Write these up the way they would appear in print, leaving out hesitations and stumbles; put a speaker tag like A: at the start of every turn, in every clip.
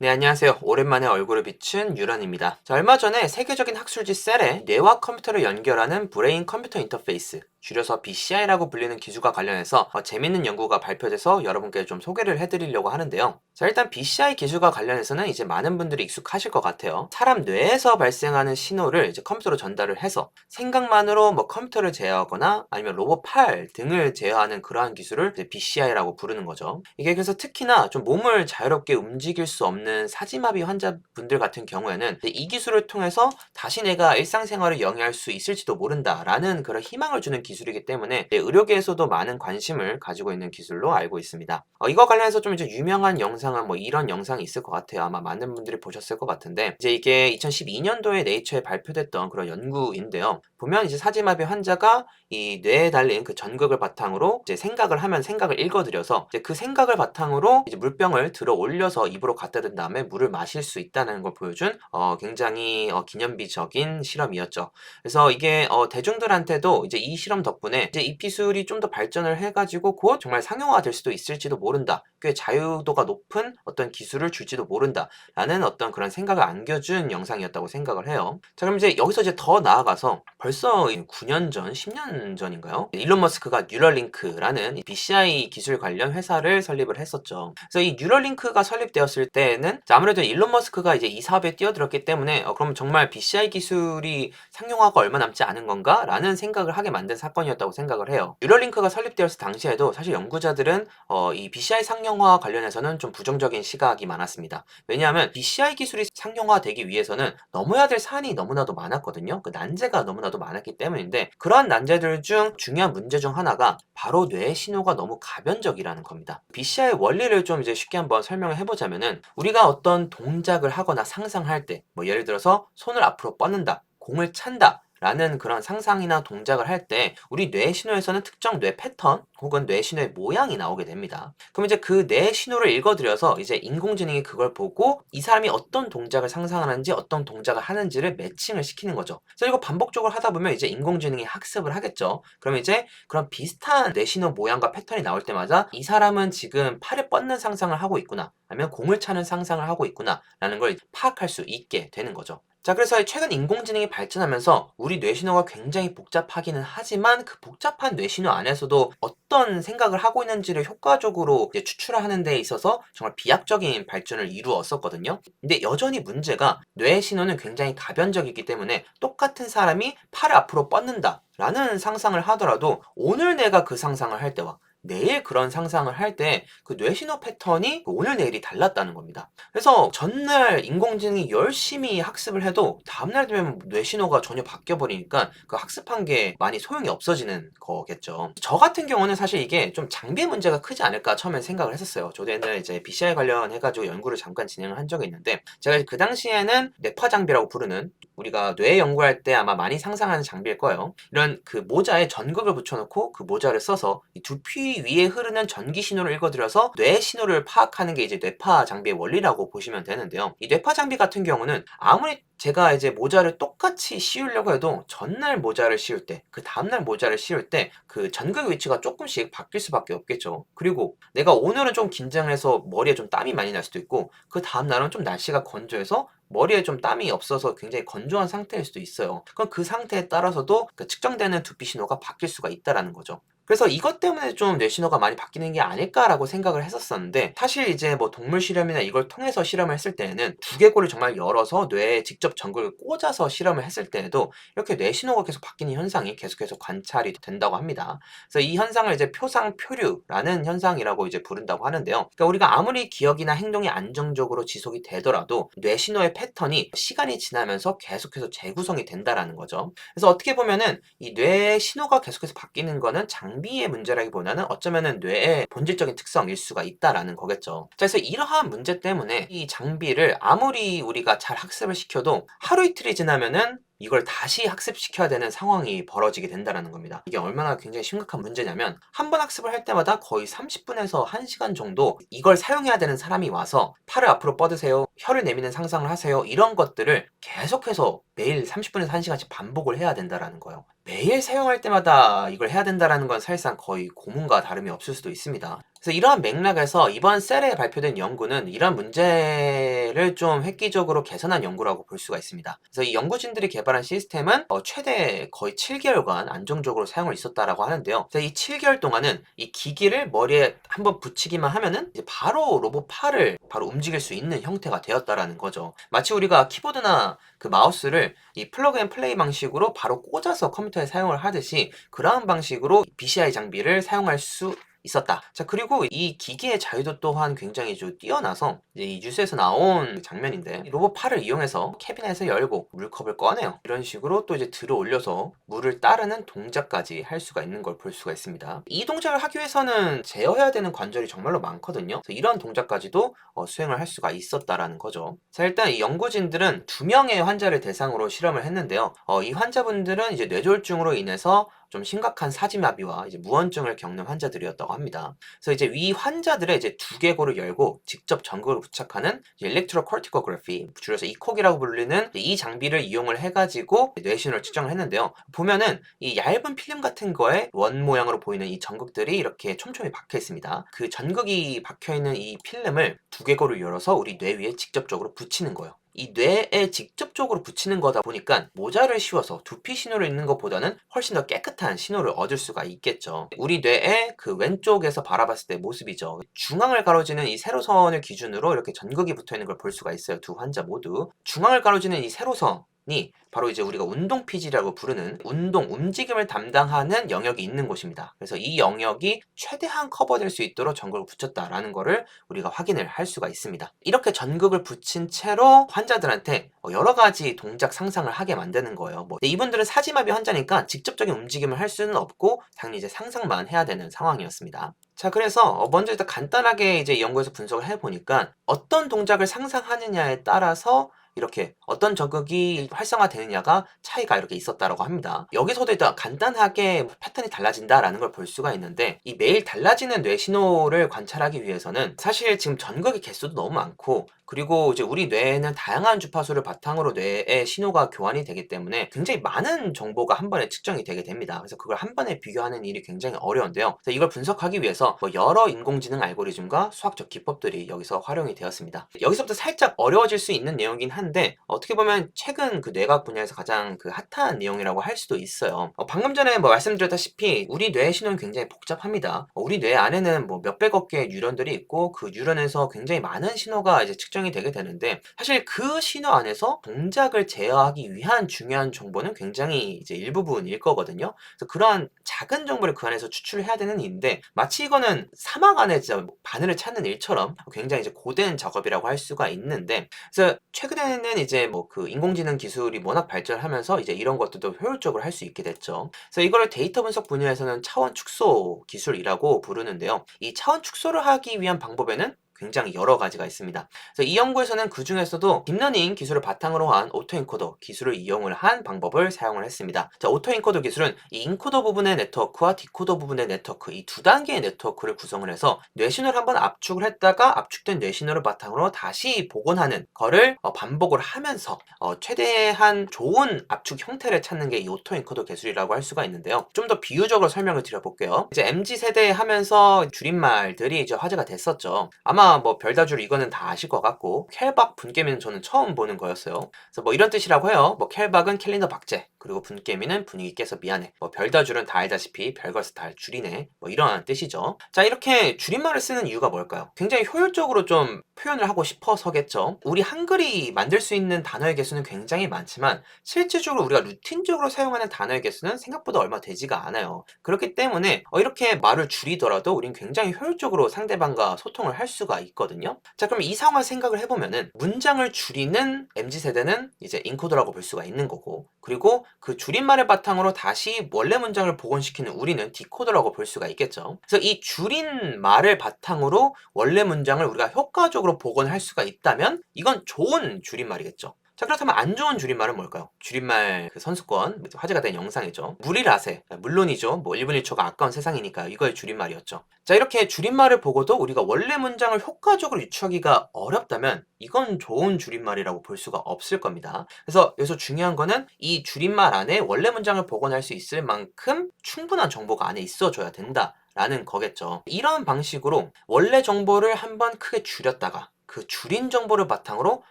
A: 네, 안녕하세요. 오랜만에 얼굴을 비춘 유런입니다. 자, 얼마 전에 세계적인 학술지 셀에 뇌와 컴퓨터를 연결하는 브레인 컴퓨터 인터페이스, 줄여서 BCI라고 불리는 기술과 관련해서 재밌는 연구가 발표돼서 여러분께 좀 소개를 해드리려고 하는데요. 자, 일단 BCI 기술과 관련해서는 이제 많은 분들이 익숙하실 것 같아요. 사람 뇌에서 발생하는 신호를 이제 컴퓨터로 전달을 해서 생각만으로 뭐 컴퓨터를 제어하거나 아니면 로봇 팔 등을 제어하는 그러한 기술을 이제 BCI라고 부르는 거죠. 이게 그래서 특히나 좀 몸을 자유롭게 움직일 수 없는 사지마비 환자분들 같은 경우에는 이 기술을 통해서 다시 내가 일상생활을 영위할 수 있을지도 모른다라는 그런 희망을 주는 기술이기 때문에 의료계에서도 많은 관심을 가지고 있는 기술로 알고 있습니다. 이거 관련해서 좀 이제 유명한 영상은 뭐 이런 영상이 있을 것 같아요. 아마 많은 분들이 보셨을 것 같은데, 이제 이게 2012년도에 네이처에 발표됐던 그런 연구인데요. 보면 이제 사지마비 환자가 이 뇌에 달린 그 전극을 바탕으로 이제 생각을 하면 생각을 읽어들여서 이제 그 생각을 바탕으로 이제 물병을 들어 올려서 입으로 갖다 댄 다음에 물을 마실 수 있다는 걸 보여준 굉장히 기념비적인 실험이었죠. 그래서 이게 대중들한테도 이제 이 실험 덕분에 이제 이 기술이 좀 더 발전을 해가지고 곧 정말 상용화될 수도 있을지도 모른다. 꽤 자유도가 높은 어떤 기술을 줄지도 모른다라는 어떤 그런 생각을 안겨준 영상이었다고 생각을 해요. 자, 그럼 이제 여기서 이제 더 나아가서 벌써 9년 전, 10년 전인가요? 일론 머스크가 뉴럴링크라는 BCI 기술 관련 회사를 설립을 했었죠. 그래서 이 뉴럴링크가 설립되었을 때는 아무래도 일론 머스크가 이제 이 사업에 뛰어들었기 때문에 그럼 정말 BCI 기술이 상용화가 얼마 남지 않은 건가라는 생각을 하게 만든 사건이었다고 생각을 해요. 뉴럴링크가 설립되었을 당시에도 사실 연구자들은 이 BCI 상용화 관련해서는 좀 부정적인 시각이 많았습니다. 왜냐하면 BCI 기술이 상용화되기 위해서는 넘어야 될 산이 너무나도 많았거든요. 그 난제가 너무나도 많았기 때문인데, 그러한 난제들 중 중요한 문제 중 하나가 바로 뇌 신호가 너무 가변적이라는 겁니다. BCI 원리를 좀 이제 쉽게 한번 설명을 해보자면은, 우리가 어떤 동작을 하거나 상상할 때, 뭐 예를 들어서 손을 앞으로 뻗는다, 공을 찬다 라는 그런 상상이나 동작을 할 때 우리 뇌 신호에서는 특정 뇌 패턴 혹은 뇌 신호의 모양이 나오게 됩니다. 그럼 이제 그 뇌 신호를 읽어들여서 이제 인공지능이 그걸 보고 이 사람이 어떤 동작을 상상하는지 어떤 동작을 하는지를 매칭을 시키는 거죠. 그래서 이거 반복적으로 하다 보면 이제 인공지능이 학습을 하겠죠. 그럼 이제 그런 비슷한 뇌 신호 모양과 패턴이 나올 때마다 이 사람은 지금 팔을 뻗는 상상을 하고 있구나, 아니면 공을 차는 상상을 하고 있구나 라는 걸 파악할 수 있게 되는 거죠. 자, 그래서 최근 인공지능이 발전하면서 우리 뇌신호가 굉장히 복잡하기는 하지만 그 복잡한 뇌신호 안에서도 어떤 생각을 하고 있는지를 효과적으로 이제 추출하는 데 있어서 정말 비약적인 발전을 이루었었거든요. 근데 여전히 문제가 뇌신호는 굉장히 가변적이기 때문에 똑같은 사람이 팔을 앞으로 뻗는다 라는 상상을 하더라도 오늘 내가 그 상상을 할 때와 내일 그런 상상을 할 때 그 뇌신호 패턴이 오늘 내일이 달랐다는 겁니다. 그래서 전날 인공지능이 열심히 학습을 해도 다음날 되면 뇌신호가 전혀 바뀌어 버리니까 그 학습한 게 많이 소용이 없어지는 거겠죠. 저 같은 경우는 사실 이게 좀 장비의 문제가 크지 않을까 처음엔 생각을 했었어요. 저도 옛날에 이제 BCI 관련해 가지고 연구를 잠깐 진행을 한 적이 있는데, 제가 그 당시에는 뇌파 장비라고 부르는, 우리가 뇌 연구할 때 아마 많이 상상하는 장비일 거예요. 이런 그 모자에 전극을 붙여놓고 그 모자를 써서 이 두피 위에 흐르는 전기 신호를 읽어들여서 뇌 신호를 파악하는 게 이제 뇌파 장비의 원리라고 보시면 되는데요. 이 뇌파 장비 같은 경우는 아무리 제가 이제 모자를 똑같이 씌우려고 해도 전날 모자를 씌울 때, 그 다음날 모자를 씌울 때 그 전극의 위치가 조금씩 바뀔 수밖에 없겠죠. 그리고 내가 오늘은 좀 긴장해서 머리에 좀 땀이 많이 날 수도 있고, 그 다음날은 좀 날씨가 건조해서 머리에 좀 땀이 없어서 굉장히 건조한 상태일 수도 있어요. 그럼 그 상태에 따라서도 그 측정되는 두피 신호가 바뀔 수가 있다라는 거죠. 그래서 이것 때문에 좀 뇌 신호가 많이 바뀌는 게 아닐까라고 생각을 했었었는데, 사실 이제 뭐 동물 실험이나 이걸 통해서 실험을 했을 때에는 두개골을 정말 열어서 뇌에 직접 전극을 꽂아서 실험을 했을 때에도 이렇게 뇌 신호가 계속 바뀌는 현상이 계속해서 관찰이 된다고 합니다. 그래서 이 현상을 이제 표상 표류라는 현상이라고 이제 부른다고 하는데요. 그러니까 우리가 아무리 기억이나 행동이 안정적으로 지속이 되더라도 뇌 신호의 패턴이 시간이 지나면서 계속해서 재구성이 된다라는 거죠. 그래서 어떻게 보면은 이 뇌 신호가 계속해서 바뀌는 거는 장비의 문제라기보다는 어쩌면은 뇌의 본질적인 특성일 수가 있다라는 거겠죠. 자, 그래서 이러한 문제 때문에 이 장비를 아무리 우리가 잘 학습을 시켜도 하루 이틀이 지나면은 이걸 다시 학습시켜야 되는 상황이 벌어지게 된다는 겁니다. 이게 얼마나 굉장히 심각한 문제냐면, 한 번 학습을 할 때마다 거의 30분에서 1시간 정도 이걸 사용해야 되는 사람이 와서 팔을 앞으로 뻗으세요, 혀를 내미는 상상을 하세요, 이런 것들을 계속해서 매일 30분에서 1시간씩 반복을 해야 된다는 거예요. 매일 사용할 때마다 이걸 해야 된다는 건 사실상 거의 고문과 다름이 없을 수도 있습니다. 그래서 이러한 맥락에서 이번 셀에 발표된 연구는 이런 문제를 좀 획기적으로 개선한 연구라고 볼 수가 있습니다. 그래서 이 연구진들이 개발한 시스템은 최대 거의 7개월간 안정적으로 사용을 있었다라고 하는데요. 그래서 이 7개월 동안은 이 기기를 머리에 한번 붙이기만 하면은 이제 바로 로봇 팔을 바로 움직일 수 있는 형태가 되었다라는 거죠. 마치 우리가 키보드나 그 마우스를 이 플러그 앤 플레이 방식으로 바로 꽂아서 컴퓨터에 사용을 하듯이 그러한 방식으로 BCI 장비를 사용할 수 있었다. 자, 그리고 이 기기의 자유도 또한 굉장히 좀 뛰어나서 이제 이 뉴스에서 나온 장면인데 로봇 팔을 이용해서 캐비넷을 열고 물컵을 꺼내요. 이런 식으로 또 이제 들어 올려서 물을 따르는 동작까지 할 수가 있는 걸 볼 수가 있습니다. 이 동작을 하기 위해서는 제어해야 되는 관절이 정말로 많거든요. 그래서 이런 동작까지도 수행을 할 수가 있었다라는 거죠. 자, 일단 이 연구진들은 2명의 환자를 대상으로 실험을 했는데요. 이 환자분들은 이제 뇌졸중으로 인해서 좀 심각한 사지마비와 이제 무언증을 겪는 환자들이었다고 합니다. 그래서 이제 이 환자들의 이제 두개골을 열고 직접 전극을 부착하는 일렉트로코티코그래피, 줄여서 이콕이라고 불리는 이 장비를 이용을 해가지고 뇌신호를 측정을 했는데요. 보면은 이 얇은 필름 같은 거에 원 모양으로 보이는 이 전극들이 이렇게 촘촘히 박혀 있습니다. 그 전극이 박혀 있는 이 필름을 두개골을 열어서 우리 뇌 위에 직접적으로 붙이는 거예요. 이 뇌에 직접적으로 붙이는 거다 보니까 모자를 씌워서 두피 신호를 읽는 것보다는 훨씬 더 깨끗한 신호를 얻을 수가 있겠죠. 우리 뇌의 그 왼쪽에서 바라봤을 때 모습이죠. 중앙을 가로지는 이 세로선을 기준으로 이렇게 전극이 붙어 있는 걸 볼 수가 있어요. 두 환자 모두. 중앙을 가로지는 이 세로선이 바로 이제 우리가 운동 피지라고 부르는 운동, 움직임을 담당하는 영역이 있는 곳입니다. 그래서 이 영역이 최대한 커버될 수 있도록 전극을 붙였다라는 거를 우리가 확인을 할 수가 있습니다. 이렇게 전극을 붙인 채로 환자들한테 여러 가지 동작 상상을 하게 만드는 거예요. 근데 이분들은 사지마비 환자니까 직접적인 움직임을 할 수는 없고 당연히 이제 상상만 해야 되는 상황이었습니다. 자, 그래서 먼저 일단 간단하게 이제 연구에서 분석을 해보니까 어떤 동작을 상상하느냐에 따라서 이렇게 어떤 전극이 활성화되느냐가 차이가 이렇게 있었다라고 합니다. 여기서도 일단 간단하게 패턴이 달라진다라는 걸 볼 수가 있는데 이 매일 달라지는 뇌 신호를 관찰하기 위해서는 사실 지금 전극의 개수도 너무 많고 그리고 이제 우리 뇌에는 다양한 주파수를 바탕으로 뇌의 신호가 교환이 되기 때문에 굉장히 많은 정보가 한 번에 측정이 되게 됩니다. 그래서 그걸 한 번에 비교하는 일이 굉장히 어려운데요. 그래서 이걸 분석하기 위해서 여러 인공지능 알고리즘과 수학적 기법들이 여기서 활용이 되었습니다. 여기서부터 살짝 어려워질 수 있는 내용이긴 한데 어떻게 보면 최근 그 뇌과학 분야에서 가장 그 핫한 내용이라고 할 수도 있어요. 방금 전에 말씀드렸다시피 우리 뇌의 신호는 굉장히 복잡합니다. 우리 뇌 안에는 몇백억 개의 뉴런들이 있고 그 뉴런에서 굉장히 많은 신호가 이제 측정이 되게 되는데 사실 그 신호 안에서 동작을 제어하기 위한 중요한 정보는 굉장히 이제 일부분일 거거든요. 그래서 그러한 작은 정보를 그 안에서 추출해야 되는 일인데 마치 이거는 사막 안에 진짜 바늘을 찾는 일처럼 굉장히 이제 고된 작업이라고 할 수가 있는데 그래서 최근에는 이제 그 인공지능 기술이 워낙 발전하면서 이제 이런 것들도 효율적으로 할 수 있게 됐죠. 그래서 이거를 데이터 분석 분야에서는 차원 축소 기술이라고 부르는데요. 이 차원 축소를 하기 위한 방법에는 굉장히 여러 가지가 있습니다. 그래서 이 연구에서는 그 중에서도 딥러닝 기술을 바탕으로 한 오토엔코더 기술을 이용을 한 방법을 사용을 했습니다. 자, 오토엔코더 기술은 이 인코더 부분의 네트워크와 디코더 부분의 네트워크 이 두 단계의 네트워크를 구성을 해서 뇌신호를 한번 압축을 했다가 압축된 뇌신호를 바탕으로 다시 복원하는 거를 반복을 하면서 최대한 좋은 압축 형태를 찾는 게 이 오토엔코더 기술이라고 할 수가 있는데요. 좀 더 비유적으로 설명을 드려볼게요. 이제 MZ세대 하면서 줄임말들이 이제 화제가 됐었죠. 아마 별다줄 이거는 다 아실 것 같고 켈박 분개미는 저는 처음 보는 거였어요. 그래서 이런 뜻이라고 해요. 켈박은 캘린더 박제, 그리고 분개미는 분위기 깨서 미안해. 별다줄은 다 알다시피 별것을 다 줄이네. 이러한 뜻이죠. 자, 이렇게 줄임말을 쓰는 이유가 뭘까요? 굉장히 효율적으로 좀 표현을 하고 싶어서겠죠. 우리 한글이 만들 수 있는 단어의 개수는 굉장히 많지만 실질적으로 우리가 루틴적으로 사용하는 단어의 개수는 생각보다 얼마 되지가 않아요. 그렇기 때문에 이렇게 말을 줄이더라도 우린 굉장히 효율적으로 상대방과 소통을 할 수가 있거든요. 자, 그럼 이 상황을 생각을 해보면은 문장을 줄이는 MZ세대는 이제 인코더라고 볼 수가 있는 거고 그리고 그 줄임말을 바탕으로 다시 원래 문장을 복원시키는 우리는 디코더라고 볼 수가 있겠죠. 그래서 이 줄인 말을 바탕으로 원래 문장을 우리가 효과적으로 복원할 수가 있다면 이건 좋은 줄임말이겠죠. 자, 그렇다면 안 좋은 줄임말은 뭘까요? 줄임말 그 선수권 화제가 된 영상이죠. 무리라세, 물론이죠. 1분 1초가 아까운 세상이니까 이거의 줄임말이었죠. 자, 이렇게 줄임말을 보고도 우리가 원래 문장을 효과적으로 유추하기가 어렵다면 이건 좋은 줄임말이라고 볼 수가 없을 겁니다. 그래서 여기서 중요한 거는 이 줄임말 안에 원래 문장을 복원할 수 있을 만큼 충분한 정보가 안에 있어줘야 된다 라는 거겠죠. 이런 방식으로 원래 정보를 한번 크게 줄였다가 그 줄인 정보를 바탕으로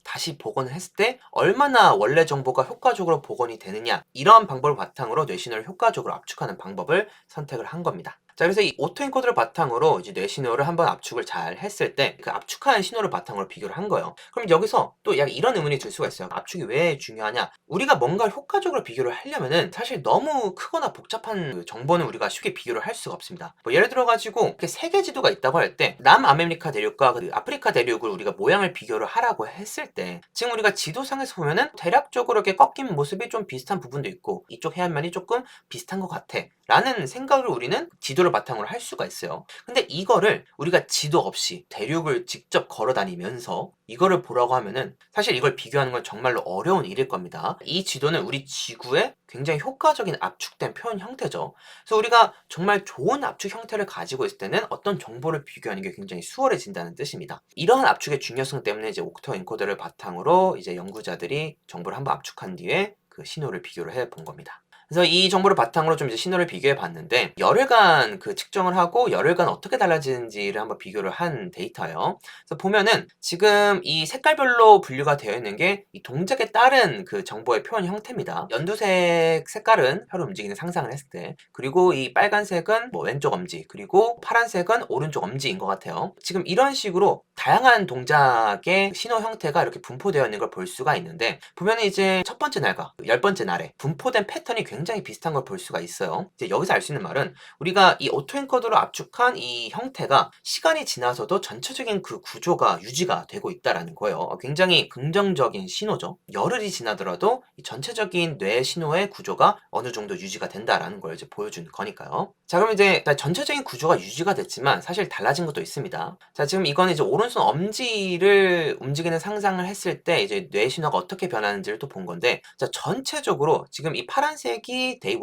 A: 다시 복원을 했을 때 얼마나 원래 정보가 효과적으로 복원이 되느냐, 이러한 방법을 바탕으로 뇌신호를 효과적으로 압축하는 방법을 선택을 한 겁니다. 자, 그래서 이 오토엔코더를 바탕으로 이제 뇌신호를 한번 압축을 잘 했을 때 그 압축한 신호를 바탕으로 비교를 한 거예요. 그럼 여기서 또 약간 이런 의문이 들 수가 있어요. 압축이 왜 중요하냐? 우리가 뭔가 효과적으로 비교를 하려면은 사실 너무 크거나 복잡한 그 정보는 우리가 쉽게 비교를 할 수가 없습니다. 뭐 예를 들어 가지고 이렇게 세계 지도가 있다고 할 때 남아메리카 대륙과 그 아프리카 대륙을 우리가 모양을 비교를 하라고 했을 때 지금 우리가 지도상에서 보면은 대략적으로 이렇게 꺾인 모습이 좀 비슷한 부분도 있고 이쪽 해안면이 조금 비슷한 것 같아 라는 생각을 우리는 지도를 바탕으로 할 수가 있어요. 근데 이거를 우리가 지도 없이 대륙을 직접 걸어 다니면서 이거를 보라고 하면은 사실 이걸 비교하는 건 정말로 어려운 일일 겁니다. 이 지도는 우리 지구의 굉장히 효과적인 압축된 표현 형태죠. 그래서 우리가 정말 좋은 압축 형태를 가지고 있을 때는 어떤 정보를 비교하는 게 굉장히 수월해진다는 뜻입니다. 이러한 압축의 중요성 때문에 이제 옥토 엔코더를 바탕으로 이제 연구자들이 정보를 한번 압축한 뒤에 그 신호를 비교를 해 본 겁니다. 그래서 이 정보를 바탕으로 좀 이제 신호를 비교해 봤는데 열흘간 그 측정을 하고 열흘간 어떻게 달라지는지를 한번 비교를 한 데이터예요. 그래서 보면은 지금 이 색깔별로 분류가 되어 있는 게 이 동작에 따른 그 정보의 표현 형태입니다. 연두색 색깔은 혀를 움직이는 상상을 했을 때, 그리고 이 빨간색은 뭐 왼쪽 엄지, 그리고 파란색은 오른쪽 엄지인 것 같아요. 지금 이런 식으로 다양한 동작의 신호 형태가 이렇게 분포되어 있는 걸 볼 수가 있는데 보면은 이제 첫 번째 날과 10번째 날에 분포된 패턴이 굉장히 비슷한 걸 볼 수가 있어요. 이제 여기서 알 수 있는 말은 우리가 이 오토엔코더로 압축한 이 형태가 시간이 지나서도 전체적인 그 구조가 유지가 되고 있다라는 거예요. 굉장히 긍정적인 신호죠. 열흘이 지나더라도 이 전체적인 뇌 신호의 구조가 어느 정도 유지가 된다라는 걸 이제 보여주는 거니까요. 자, 그럼 이제 전체적인 구조가 유지가 됐지만 사실 달라진 것도 있습니다. 자, 지금 이거는 이제 오른손 엄지를 움직이는 상상을 했을 때 이제 뇌 신호가 어떻게 변하는지를 또 본 건데, 자, 전체적으로 지금 이 파란색이 데이 1,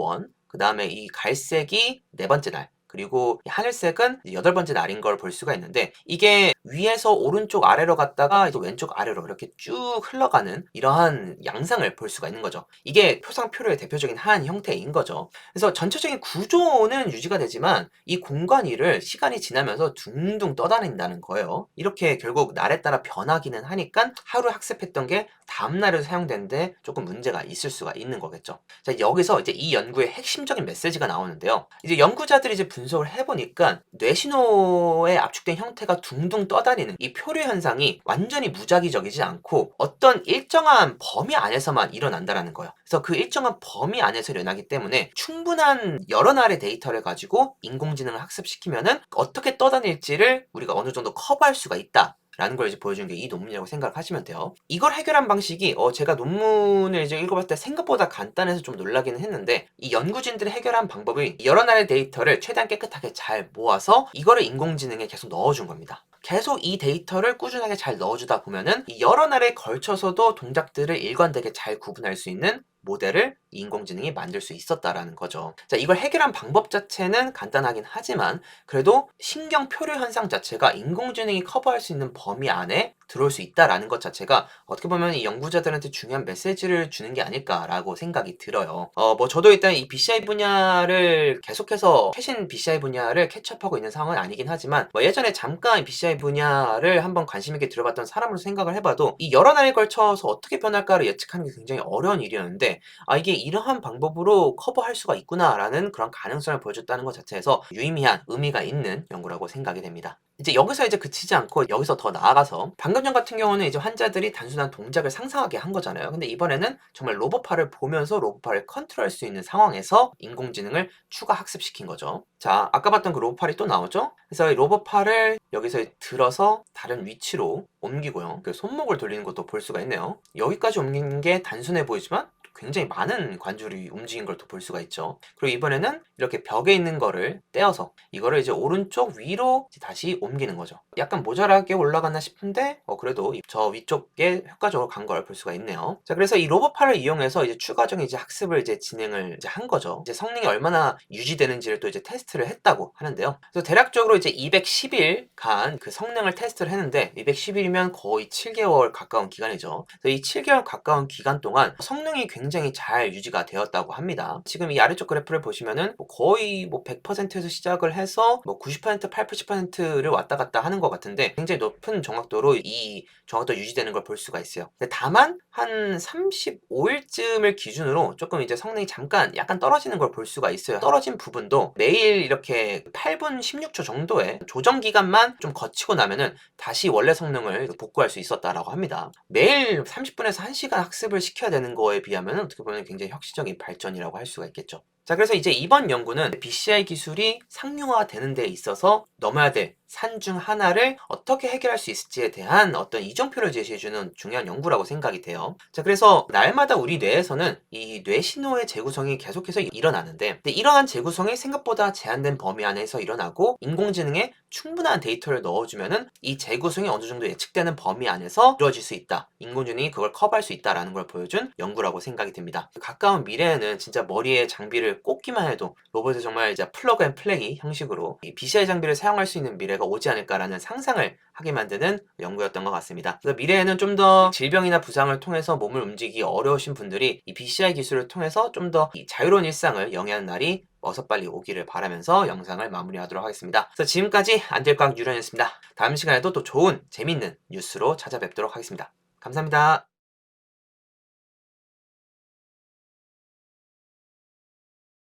A: 그 다음에 이 갈색이 네 번째 날, 그리고 이 하늘색은 8번째 날인 걸 볼 수가 있는데 이게 위에서 오른쪽 아래로 갔다가 또 왼쪽 아래로 이렇게 쭉 흘러가는 이러한 양상을 볼 수가 있는 거죠. 이게 표상표로의 대표적인 한 형태인 거죠. 그래서 전체적인 구조는 유지가 되지만 이 공간위를 시간이 지나면서 둥둥 떠다닌다는 거예요. 이렇게 결국 날에 따라 변하기는 하니까 하루 학습했던 게 다음 날에도 사용되는데 조금 문제가 있을 수가 있는 거겠죠. 자, 여기서 이제 이 연구의 핵심적인 메시지가 나오는데요. 이제 연구자들이 이제 분석을 해보니까 뇌신호에 압축된 형태가 둥둥 떠다니는 이 표류 현상이 완전히 무작위적이지 않고 어떤 일정한 범위 안에서만 일어난다라는 거예요. 그래서 그 일정한 범위 안에서 일어나기 때문에 충분한 여러 날의 데이터를 가지고 인공지능을 학습시키면은 어떻게 떠다닐지를 우리가 어느 정도 커버할 수가 있다. 라는 걸 이제 보여준 게 이 논문이라고 생각을 하시면 돼요. 이걸 해결한 방식이 제가 논문을 이제 읽어봤을 때 생각보다 간단해서 좀 놀라기는 했는데 이 연구진들이 해결한 방법이 여러 나라의 데이터를 최대한 깨끗하게 잘 모아서 이거를 인공지능에 계속 넣어준 겁니다. 계속 이 데이터를 꾸준하게 잘 넣어주다 보면은 이 여러 날에 걸쳐서도 동작들을 일관되게 잘 구분할 수 있는 모델을 인공지능이 만들 수 있었다라는 거죠. 자, 이걸 해결한 방법 자체는 간단하긴 하지만 그래도 신경 표류 현상 자체가 인공지능이 커버할 수 있는 범위 안에 들어올 수 있다라는 것 자체가 어떻게 보면 이 연구자들한테 중요한 메시지를 주는 게 아닐까라고 생각이 들어요. 뭐 저도 일단 이 BCI 분야를 계속해서 최신 BCI 분야를 캐치업하고 있는 상황은 아니긴 하지만 뭐 예전에 잠깐 BCI 분야를 한번 관심 있게 들어봤던 사람으로 생각을 해봐도 이 여러 날에 걸쳐서 어떻게 변할까를 예측하는 게 굉장히 어려운 일이었는데 이게 이러한 방법으로 커버할 수가 있구나라는 그런 가능성을 보여줬다는 것 자체에서 유의미한 의미가 있는 연구라고 생각이 됩니다. 이제 여기서 이제 그치지 않고 여기서 더 나아가서 방금 전 같은 경우는 이제 환자들이 단순한 동작을 상상하게 한 거잖아요. 근데 이번에는 정말 로봇팔을 보면서 로봇팔을 컨트롤할 수 있는 상황에서 인공지능을 추가 학습시킨 거죠. 자, 아까 봤던 그 로봇팔이 또 나오죠? 그래서 이 로봇팔을 여기서 들어서 다른 위치로 옮기고요. 그 손목을 돌리는 것도 볼 수가 있네요. 여기까지 옮기는 게 단순해 보이지만 굉장히 많은 관절이 움직인 걸 또 볼 수가 있죠. 그리고 이번에는 이렇게 벽에 있는 거를 떼어서 이거를 이제 오른쪽 위로 다시 옮기는 거죠. 약간 모자라게 올라갔나 싶은데 그래도 저 위쪽에 효과적으로 간 걸 볼 수가 있네요. 자, 그래서 이 로봇팔을 이용해서 이제 추가적인 이제 학습을 이제 진행을 이제 한 거죠. 이제 성능이 얼마나 유지되는지를 또 이제 테스트를 했다고 하는데요. 그래서 대략적으로 이제 210일간 그 성능을 테스트를 했는데 210일이면 거의 7개월 가까운 기간이죠. 그래서 이 7개월 가까운 기간 동안 성능이 굉장히 잘 유지가 되었다고 합니다. 지금 이 아래쪽 그래프를 보시면은 거의 100%에서 시작을 해서 90%, 80%를 왔다 갔다 하는 것 같은데 굉장히 높은 정확도로 이 정확도가 유지되는 걸 볼 수가 있어요. 근데 다만 한 35일쯤을 기준으로 조금 이제 성능이 잠깐 약간 떨어지는 걸 볼 수가 있어요. 떨어진 부분도 매일 이렇게 8분 16초 정도의 조정 기간만 좀 거치고 나면은 다시 원래 성능을 복구할 수 있었다라고 합니다. 매일 30분에서 1시간 학습을 시켜야 되는 거에 비하면 어떻게 보면 굉장히 혁신적인 발전이라고 할 수가 있겠죠. 자, 그래서 이제 이번 연구는 BCI 기술이 상용화되는 데 있어서 넘어야 될 산 중 하나를 어떻게 해결할 수 있을지에 대한 어떤 이정표를 제시해주는 중요한 연구라고 생각이 돼요. 자, 그래서 날마다 우리 뇌에서는 이 뇌 신호의 재구성이 계속해서 일어나는데, 근데 이러한 재구성이 생각보다 제한된 범위 안에서 일어나고 인공지능에 충분한 데이터를 넣어주면은 이 재구성이 어느 정도 예측되는 범위 안에서 이루어질 수 있다. 인공지능이 그걸 커버할 수 있다라는 걸 보여준 연구라고 생각이 듭니다. 가까운 미래에는 진짜 머리에 장비를 꽂기만 해도 로봇이 정말 이제 플러그 앤 플레이 형식으로 이 BCI 장비를 사용할 수 있는 미래가 오지 않을까라는 상상을 하게 만드는 연구였던 것 같습니다. 그래서 미래에는 좀 더 질병이나 부상을 통해서 몸을 움직이기 어려우신 분들이 이 BCI 기술을 통해서 좀 더 자유로운 일상을 영위하는 날이 어서 빨리 오기를 바라면서 영상을 마무리하도록 하겠습니다. 그래서 지금까지 안될과학 유련이었습니다. 다음 시간에도 또 좋은 재밌는 뉴스로 찾아뵙도록 하겠습니다. 감사합니다.